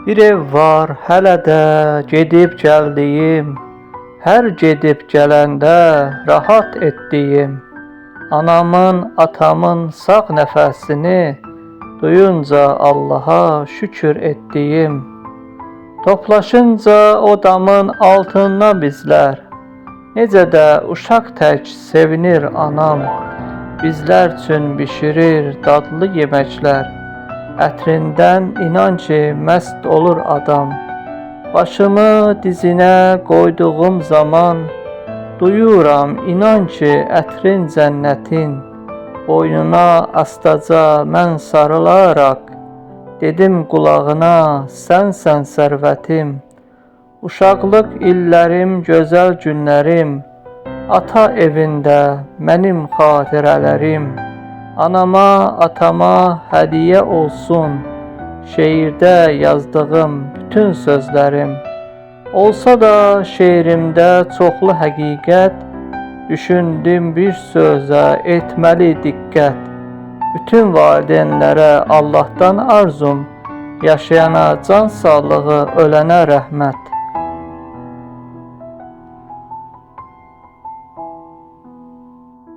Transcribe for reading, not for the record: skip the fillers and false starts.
Bir ev var hələ də gedib gəldiyim, hər gedib gələndə rahat etdiyim, anamın, atamın sağ nəfəsini duyunca Allaha şükür etdiyim, toplaşınca o damın altında bizlər, necə də uşaq tək sevinir anam, bizlər üçün bişirir dadlı yeməklər. Ətrindən inan ki məst olur adam. Başımı dizinə qoyduğum zaman duyuram inan ki ətrin cənnətin. Boynuna astaca mən sarılaraq dedim qulağına sənsən sərvətim. Uşaqlıq illərim, gözəl günlərim, ata evində mənim xatirələrim. Anama, atama hədiyyə olsun şeirdə yazdığım bütün sözlərim. Olsa da şeirimdə çoxlu həqiqət, düşündüm bir sözə etməli diqqət. Bütün valideynlərə Allahdan arzum, yaşayana can sağlığı, ölənə rəhmət.